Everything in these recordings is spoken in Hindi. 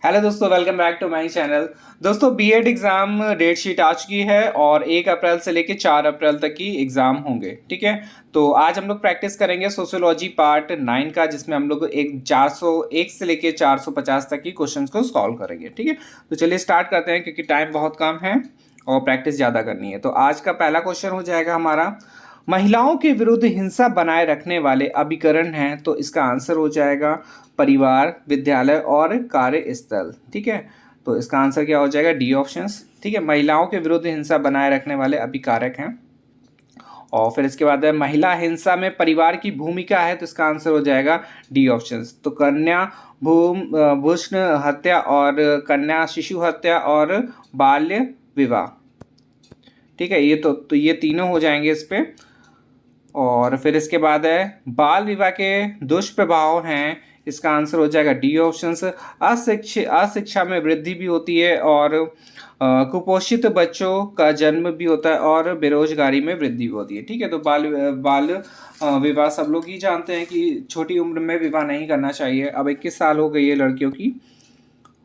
हेलो दोस्तों, welcome back to my channel. दोस्तों, बीएड एग्ज़ाम डेट शीट आ चुकी है और 1 अप्रैल से लेकर 4 अप्रैल तक की एग्ज़ाम होंगे। ठीक है, तो आज हम लोग प्रैक्टिस करेंगे सोशियोलॉजी पार्ट 9 का, जिसमें हम लोग एक 401 से लेकर 450 तक की क्वेश्चंस को सॉल्व करेंगे। ठीक है, तो चलिए स्टार्ट करते हैं क्योंकि टाइम बहुत कम है और प्रैक्टिस ज़्यादा करनी है। तो आज का पहला क्वेश्चन हो जाएगा हमारा, महिलाओं के विरुद्ध हिंसा बनाए रखने वाले अभिकरण हैं। तो इसका आंसर हो जाएगा परिवार, विद्यालय और कार्यस्थल। ठीक है, तो इसका आंसर क्या हो जाएगा? D options. ठीक है, महिलाओं के विरुद्ध हिंसा बनाए रखने वाले अभिकारक हैं। और फिर इसके बाद है महिला हिंसा में परिवार की भूमिका है, तो इसका आंसर हो जाएगा डी ऑप्शंस। तो कन्या भ्रूण हत्या और कन्या शिशु हत्या और बाल्य विवाह। ठीक है, ये ये तीनों हो जाएंगे इस पे। और फिर इसके बाद है बाल विवाह के दुष्प्रभाव हैं, इसका आंसर हो जाएगा डी ऑप्शंस। अशिक्षा में वृद्धि भी होती है और कुपोषित बच्चों का जन्म भी होता है और बेरोजगारी में वृद्धि भी होती है। ठीक है, तो बाल विवाह सब लोग ही जानते हैं कि छोटी उम्र में विवाह नहीं करना चाहिए। अब 21 साल हो गई है लड़कियों की।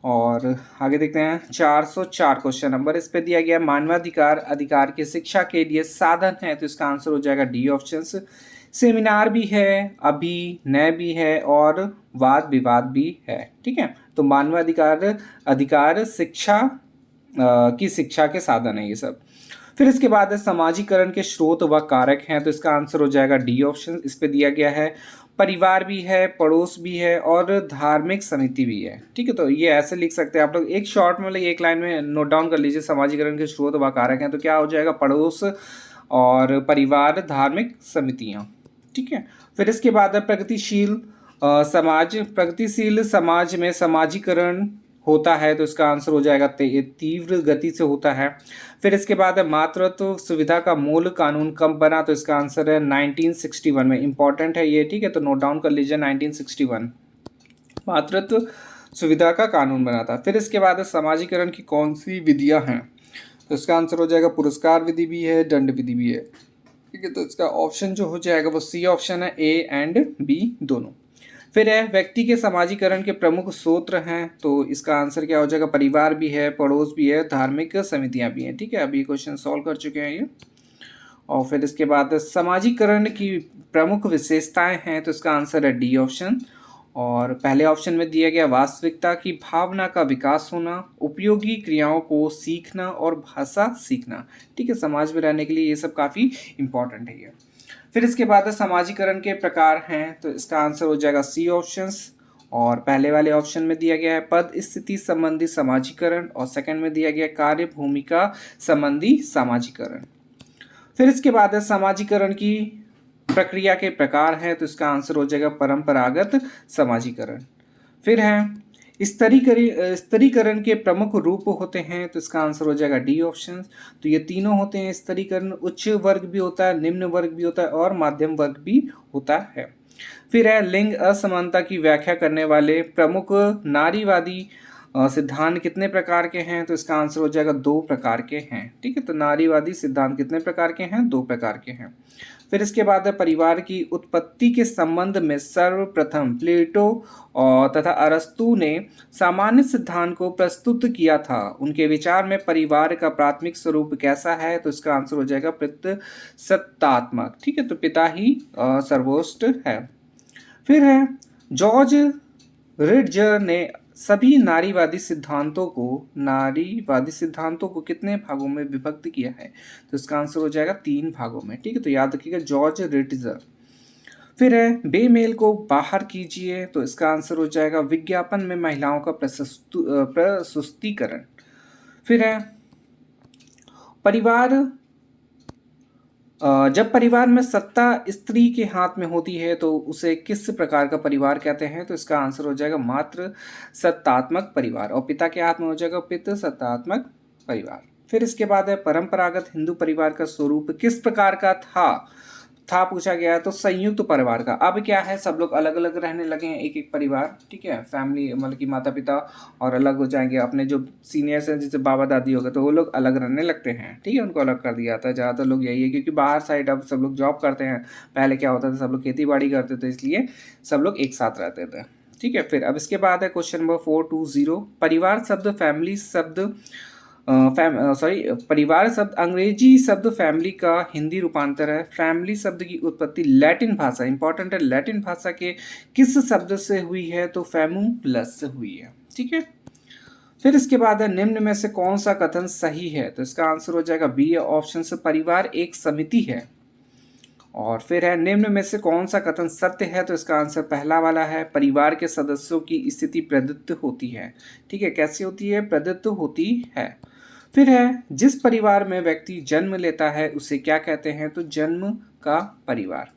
और आगे देखते हैं 404 क्वेश्चन नंबर इस पे दिया गया, मानवाधिकार अधिकार की शिक्षा के लिए साधन है, तो इसका आंसर हो जाएगा डी ऑप्शंस। सेमिनार भी है, अभिनय भी है और वाद विवाद भी है। ठीक है, तो मानवाधिकार अधिकार शिक्षा की शिक्षा के साधन है ये सब। फिर इसके बाद है समाजीकरण के स्रोत व कारक हैं, तो इसका आंसर हो जाएगा डी ऑप्शन। इस पे दिया गया है परिवार भी है, पड़ोस भी है और धार्मिक समिति भी है। ठीक है, तो ये ऐसे लिख सकते हैं आप लोग, एक शॉर्ट में एक लाइन में नोट डाउन कर लीजिए। समाजीकरण के स्रोत व कारक हैं, तो क्या हो जाएगा? पड़ोस और परिवार, धार्मिक समितियाँ। ठीक है, फिर इसके बाद है प्रगतिशील समाज में समाजीकरण होता है, तो इसका आंसर हो जाएगा तीव्र गति से होता है। फिर इसके बाद है मातृत्व सुविधा का मूल कानून कब बना, तो इसका आंसर है 1961 में। इंपॉर्टेंट है ये। ठीक है, तो नोट डाउन कर लीजिए 1961 मातृत्व सुविधा का कानून बना था। फिर इसके बाद है समाजीकरण की कौन सी विधियां हैं, तो इसका आंसर हो जाएगा पुरस्कार विधि भी है, दंड विधि भी है। ठीक है, तो इसका ऑप्शन जो हो जाएगा वो सी ऑप्शन है, ए एंड बी दोनों। फिर है व्यक्ति के समाजीकरण के प्रमुख सूत्र हैं, तो इसका आंसर क्या हो जाएगा? परिवार भी है, पड़ोस भी है, धार्मिक समितियां भी हैं। ठीक है, अभी क्वेश्चन सॉल्व कर चुके हैं ये। और फिर इसके बाद समाजीकरण की प्रमुख विशेषताएं हैं, तो इसका आंसर है डी ऑप्शन। और पहले ऑप्शन में दिया गया वास्तविकता की भावना का विकास होना, उपयोगी क्रियाओं को सीखना और भाषा सीखना। ठीक है, समाज में रहने के लिए ये सब काफ़ी इंपॉर्टेंट है ये। फिर इसके बाद समाजीकरण के प्रकार हैं, तो इसका आंसर हो जाएगा सी ऑप्शंस। और पहले वाले ऑप्शन में दिया गया है पद स्थिति संबंधी समाजीकरण और सेकंड में दिया गया कार्य भूमिका संबंधी समाजीकरण। फिर इसके बाद है समाजीकरण की प्रक्रिया के प्रकार हैं, तो इसका आंसर हो जाएगा परंपरागत समाजीकरण। फिर है स्तरीकरण के प्रमुख रूप होते हैं, तो इसका आंसर हो जाएगा डी ऑप्शन। तो ये तीनों होते हैं स्तरीकरण, उच्च वर्ग भी होता है, निम्न वर्ग भी होता है और माध्यम वर्ग भी होता है। फिर है लिंग असमानता की व्याख्या करने वाले प्रमुख नारीवादी सिद्धांत कितने प्रकार के हैं, तो इसका आंसर हो जाएगा 2 प्रकार के हैं। ठीक है, तो नारीवादी सिद्धांत कितने प्रकार के हैं? 2 प्रकार के हैं। फिर इसके बाद है परिवार की उत्पत्ति के संबंध में सर्वप्रथम प्लेटो और तथा अरस्तु ने सामान्य सिद्धांत को प्रस्तुत किया था। उनके विचार में परिवार का प्राथमिक स्वरूप कैसा है, तो इसका आंसर हो जाएगा पितृसत्तात्मक। ठीक है, तो पिता ही सर्वोच्च है। फिर है जॉर्ज रिट्जर ने सभी नारीवादी सिद्धांतों को कितने भागों में विभक्त किया है, तो इसका आंसर हो जाएगा 3 भागों में। ठीक है, तो याद रखिएगा जॉर्ज रिट्जर। फिर है बेमेल को बाहर कीजिए, तो इसका आंसर हो जाएगा विज्ञापन में महिलाओं का प्रस्तुतिकरण। फिर है परिवार जब परिवार में सत्ता स्त्री के हाथ में होती है तो उसे किस प्रकार का परिवार कहते हैं, तो इसका आंसर हो जाएगा मात्र सत्तात्मक परिवार। और पिता के हाथ में हो जाएगा पितृ सत्तात्मक परिवार। फिर इसके बाद है परंपरागत हिंदू परिवार का स्वरूप किस प्रकार का था पूछा गया है, तो संयुक्त परिवार का। अब क्या है, सब लोग अलग अलग रहने लगे हैं, एक एक परिवार। ठीक है, फैमिली मतलब कि माता पिता और अलग हो जाएंगे। अपने जो सीनियर्स हैं जैसे बाबा दादी हो गए तो वो लोग अलग रहने लगते हैं। ठीक है, उनको अलग कर दिया जाता है। ज़्यादातर लोग यही है क्योंकि बाहर साइड अब सब लोग जॉब करते हैं। पहले क्या होता था, सब लोग खेती बाड़ी करते थे, इसलिए सब लोग एक साथ रहते थे। ठीक है। फिर अब इसके बाद है क्वेश्चन नंबर 420। परिवार शब्द फैमिली शब्द परिवार शब्द अंग्रेजी शब्द फैमिली का हिंदी रूपांतर है। फैमिली शब्द की उत्पत्ति लैटिन भाषा, इंपॉर्टेंट है, लैटिन भाषा के किस शब्द से हुई है? तो फैमुलस से हुई है। ठीक है। फिर इसके बाद है निम्न में से कौन सा कथन सही है? तो इसका आंसर हो जाएगा बी ऑप्शन से, परिवार एक समिति है। और फिर है निम्न में से कौन सा कथन सत्य है? तो इसका आंसर पहला वाला है, परिवार के सदस्यों की स्थिति प्रदत्त होती है। ठीक है, कैसी होती है? प्रदत्त होती है। फिर है जिस परिवार में व्यक्ति जन्म लेता है उसे क्या कहते हैं? तो जन्म का परिवार।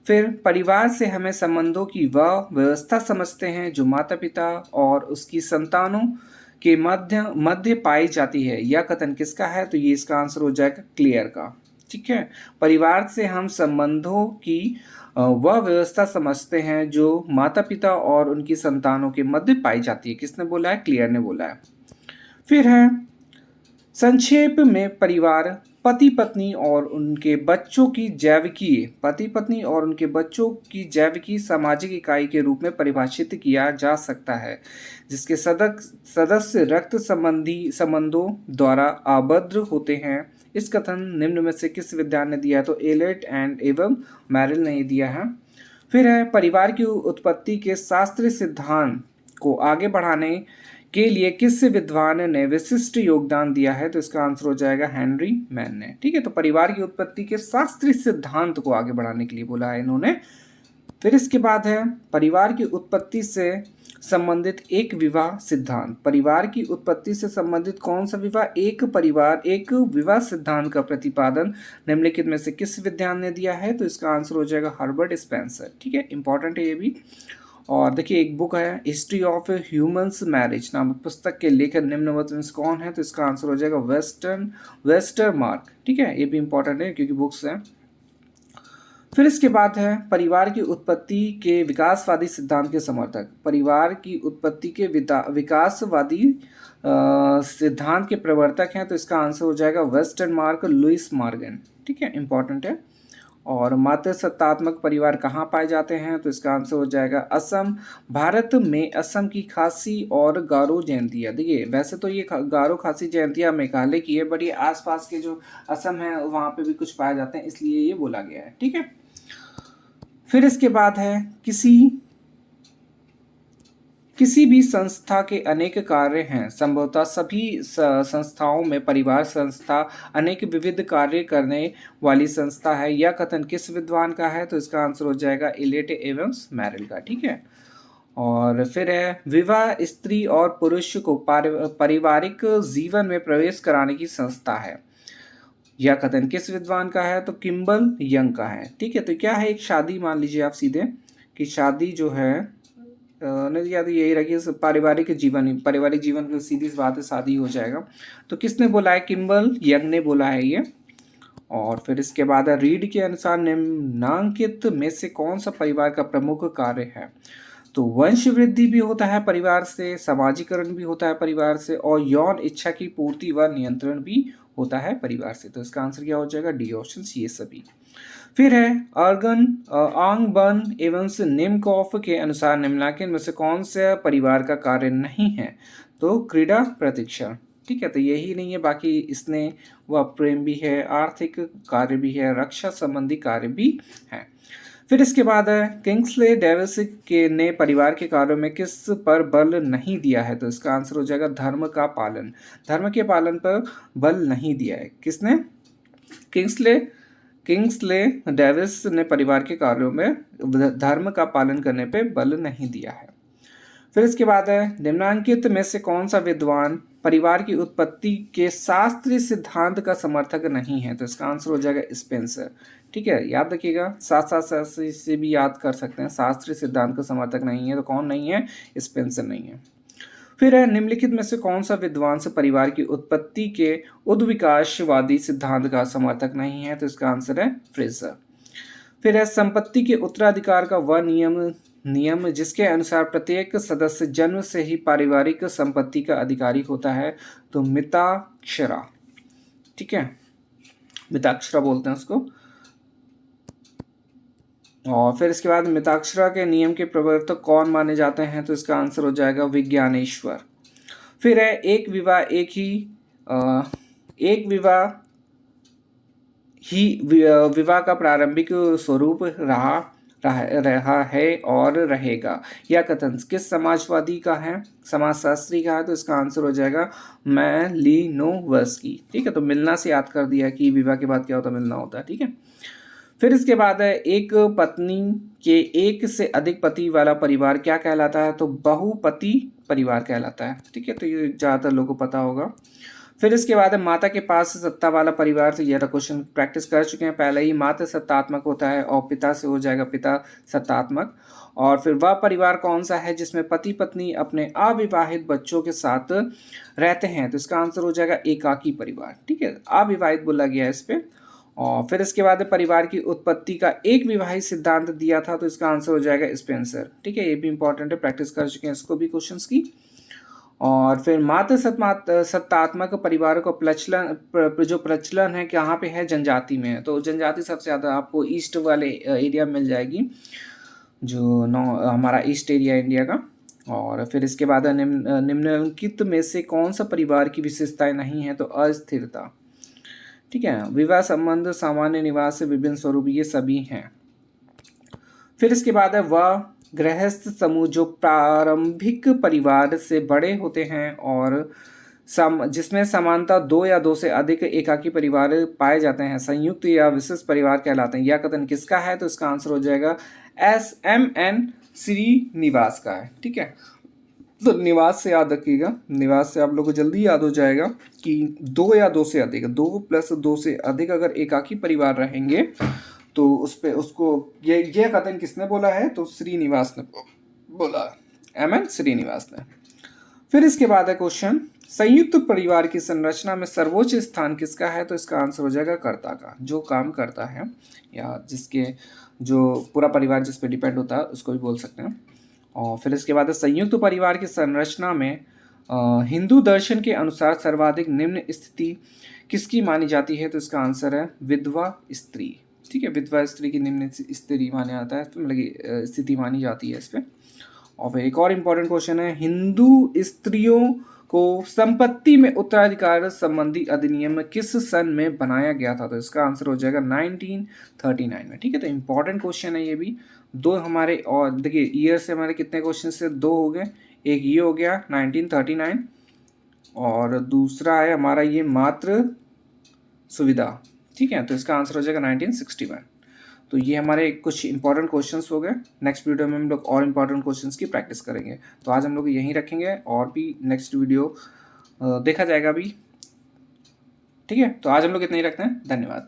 फिर परिवार से हमें संबंधों की वह व्यवस्था समझते हैं जो माता पिता और उसकी संतानों के मध्य पाई जाती है। यह कथन किसका है? तो ये इसका आंसर हो जाएगा क्लियर का। ठीक है, परिवार से हम संबंधों की वह व्यवस्था समझते हैं जो माता पिता और उनकी संतानों के मध्य पाई जाती है। किसने बोला है? क्लियर ने बोला है। फिर है संक्षेप में परिवार पति पत्नी और उनके बच्चों की जैविकीय, पति पत्नी और उनके बच्चों की जैविकी सामाजिक इकाई के रूप में परिभाषित किया जा सकता है, जिसके सदस्य रक्त संबंधों द्वारा आबद्ध होते हैं। इस कथन निम्न में से किस विद्वान ने दिया है? तो एलियट एंड एवं मैरिल ने दिया है। फिर है परिवार की उत्पत्ति के शास्त्रीय सिद्धांत को आगे बढ़ाने के लिए किस विद्वान ने विशिष्ट योगदान दिया है? तो इसका आंसर हो जाएगा हेनरी मैन ने। ठीक है, तो परिवार की उत्पत्ति के शास्त्रीय सिद्धांत को आगे बढ़ाने के लिए बोला है इन्होंने। फिर इसके बाद है परिवार की उत्पत्ति से संबंधित एक विवाह सिद्धांत। परिवार की उत्पत्ति से संबंधित कौन सा विवाह? एक विवाह सिद्धांत का प्रतिपादन निम्नलिखित में से किस विद्वान ने दिया है? तो इसका आंसर हो जाएगा हर्बर्ट स्पेंसर। ठीक है, इंपॉर्टेंट है ये भी। और देखिए एक बुक है हिस्ट्री ऑफ ह्यूमन्स मैरिज नामक पुस्तक के लेखक निम्नलिखित में से कौन है? तो इसका आंसर हो जाएगा वेस्टरमार्क। ठीक है, ये भी इंपॉर्टेंट है क्योंकि बुक्स हैं। फिर इसके बाद है परिवार की उत्पत्ति के विकासवादी सिद्धांत के समर्थक। परिवार की उत्पत्ति के विकासवादी सिद्धांत के प्रवर्तक हैं, तो इसका आंसर हो जाएगा वेस्टरमार्क, लुइस मॉर्गन। ठीक है, इंपॉर्टेंट है। और मातृसत्तात्मक परिवार कहाँ पाए जाते हैं? तो इसका आंसर हो जाएगा असम। भारत में असम की खासी और गारो जयंतियाँ, देखिए वैसे तो ये गारो खासी जयंतियाँ मेघालय की है, बट ये आसपास के जो असम है वहाँ पे भी कुछ पाए जाते हैं, इसलिए ये बोला गया है। ठीक है, फिर इसके बाद है किसी भी संस्था के अनेक कार्य हैं, संभवतः सभी संस्थाओं में परिवार संस्था अनेक विविध कार्य करने वाली संस्था है। यह कथन किस विद्वान का है? तो इसका आंसर हो जाएगा एलियट एवं मैरिल का। ठीक है, और फिर है विवाह स्त्री और पुरुष को पारिवारिक जीवन में प्रवेश कराने की संस्था है। यह कथन किस विद्वान का है? तो किम्बल यंग का है। ठीक है, तो क्या है? एक शादी मान लीजिए आप सीधे कि शादी जो है नहीं याद, यही रखिए पारिवारिक जीवन की सीधी सी बात है, शादी हो जाएगा। तो किसने बोला है? किम्बल यंग ने बोला है ये। और फिर इसके बाद है रीड के अनुसार निम्नांकित में से कौन सा परिवार का प्रमुख कार्य है? तो वंश वृद्धि भी होता है परिवार से, समाजीकरण भी होता है परिवार से, और यौन इच्छा की पूर्ति व नियंत्रण भी होता है परिवार से। तो इसका आंसर क्या हो जाएगा? डी ऑप्शन, ये सभी। फिर है आंगबन एवं निम्नकॉफ के अनुसार निम्नलिखित में से कौन सा परिवार का कार्य नहीं है? तो क्रीड़ा प्रतीक्षा। ठीक है, तो यही नहीं है, बाकी इसने वह प्रेम भी है, आर्थिक कार्य भी है, रक्षा संबंधी कार्य भी है। फिर इसके बाद है किंग्सले डेविस के ने परिवार के कार्यों में किस पर बल नहीं दिया है? तो इसका आंसर हो जाएगा धर्म का पालन। धर्म के पालन पर बल नहीं दिया है। किसने? किंग्सले डेविस ने परिवार के कार्यों में धर्म का पालन करने पे बल नहीं दिया है। फिर इसके बाद है निम्नांकित में से कौन सा विद्वान परिवार की उत्पत्ति के शास्त्रीय सिद्धांत का समर्थक नहीं है? तो इसका आंसर हो जाएगा स्पेंसर। ठीक है, याद रखिएगा, साथ साथ से भी याद कर सकते हैं। शास्त्रीय सिद्धांत का समर्थक नहीं है तो कौन नहीं है? स्पेंसर नहीं है। फिर है निम्नलिखित में से कौन सा विद्वान से परिवार की उत्पत्ति के उद्विकासवादी सिद्धांत का समर्थक नहीं है? तो इसका आंसर है फ्रेजर। फिर है संपत्ति के उत्तराधिकार का वह नियम जिसके अनुसार प्रत्येक सदस्य जन्म से ही पारिवारिक संपत्ति का अधिकारी होता है। तो मिताक्षरा। ठीक है, मिताक्षरा बोलते हैं उसको। और फिर इसके बाद मिताक्षरा के नियम के प्रवर्तक कौन माने जाते हैं, तो इसका आंसर हो जाएगा विज्ञानेश्वर। फिर है एक विवाह विवाह का प्रारंभिक स्वरूप रहा है और रहेगा। यह कथन किस समाजवादी का है, समाजशास्त्री का है, तो इसका आंसर हो जाएगा मैलिनोवस्की। ठीक है, तो मिलना से याद कर दिया कि विवाह के बाद क्या होता है, मिलना होता है। ठीक है, फिर इसके बाद है एक पत्नी के एक से अधिक पति वाला परिवार क्या कहलाता है, तो बहुपति परिवार कहलाता है। ठीक है, तो ये ज़्यादातर लोगों को पता होगा। फिर इसके बाद है माता के पास सत्ता वाला परिवार, से यह क्वेश्चन प्रैक्टिस कर चुके हैं पहले ही। माता सत्तात्मक होता है और पिता से हो जाएगा पिता सत्तात्मक। और फिर वह परिवार कौन सा है जिसमें पति पत्नी अपने अविवाहित बच्चों के साथ रहते हैं, तो इसका आंसर हो जाएगा एकाकी परिवार। ठीक है, अविवाहित बोला गया है इस पे। और फिर इसके बाद परिवार की उत्पत्ति का एक विवाहित सिद्धांत दिया था, तो इसका आंसर हो जाएगा स्पेंसर। ठीक है, ये भी इंपॉर्टेंट है, प्रैक्टिस कर चुके हैं इसको भी क्वेश्चंस की। और फिर मात्र सत्तात्मक परिवारों का जो प्रचलन है कहाँ पे है, जनजाति में है। तो जनजाति सबसे ज़्यादा आपको ईस्ट वाले एरिया में मिल जाएगी, जो हमारा ईस्ट एरिया इंडिया का। और फिर इसके बाद निम्नलिखित में से कौन सा परिवार की विशेषताएं नहीं है, तो अस्थिरता। ठीक है, विवाह संबंध, सामान्य निवास से विभिन्न स्वरूप, ये सभी हैं। फिर इसके बाद है वह गृहस्थ समूह जो प्रारंभिक परिवार से बड़े होते हैं और जिसमें समानता दो या दो से अधिक एकाकी परिवार पाए जाते हैं, संयुक्त या विशिष्ट परिवार कहलाते हैं। यह कथन किसका है, तो इसका आंसर हो जाएगा SMN श्रीनिवास का है। ठीक है, तो निवास से याद रखिएगा, निवास से आप लोग को जल्दी याद हो जाएगा कि दो या दो से अधिक, 2+2 से अधिक अगर एकाकी परिवार रहेंगे तो उस पे उसको ये कथन किसने बोला है, तो श्रीनिवास ने बोला, MN श्रीनिवास ने। फिर इसके बाद है क्वेश्चन, संयुक्त परिवार की संरचना में सर्वोच्च स्थान किसका है, तो इसका आंसर हो जाएगा कर्ता का, जो काम करता है या जिसके जो पूरा परिवार जिस पे डिपेंड होता है उसको भी बोल सकते हैं। और फिर इसके बाद संयुक्त परिवार की संरचना में हिंदू दर्शन के अनुसार सर्वाधिक निम्न स्थिति किसकी मानी जाती है, तो इसका आंसर है विधवा स्त्री। ठीक है, विधवा स्त्री की निम्न स्थिति माना जाता है, तो मतलब स्थिति मानी जाती है इस पर। और फिर एक और इम्पोर्टेंट क्वेश्चन है, हिंदू स्त्रियों को संपत्ति में उत्तराधिकार संबंधी अधिनियम किस सन में बनाया गया था, तो इसका आंसर हो जाएगा 1939 में। ठीक है, तो इम्पोर्टेंट क्वेश्चन है ये भी। दो हमारे, और देखिए ईयर से हमारे कितने क्वेश्चन से दो हो गए, एक ये हो गया 1939 और दूसरा है हमारा ये मातृ सुविधा। ठीक है, तो इसका आंसर हो जाएगा 1961। तो ये हमारे कुछ इंपॉर्टेंट क्वेश्चंस हो गए। नेक्स्ट वीडियो में हम लोग और इंपॉर्टेंट क्वेश्चंस की प्रैक्टिस करेंगे। तो आज हम लोग यहीं रखेंगे और भी नेक्स्ट वीडियो देखा जाएगा अभी। ठीक है, तो आज हम लोग इतना ही रखते हैं। धन्यवाद।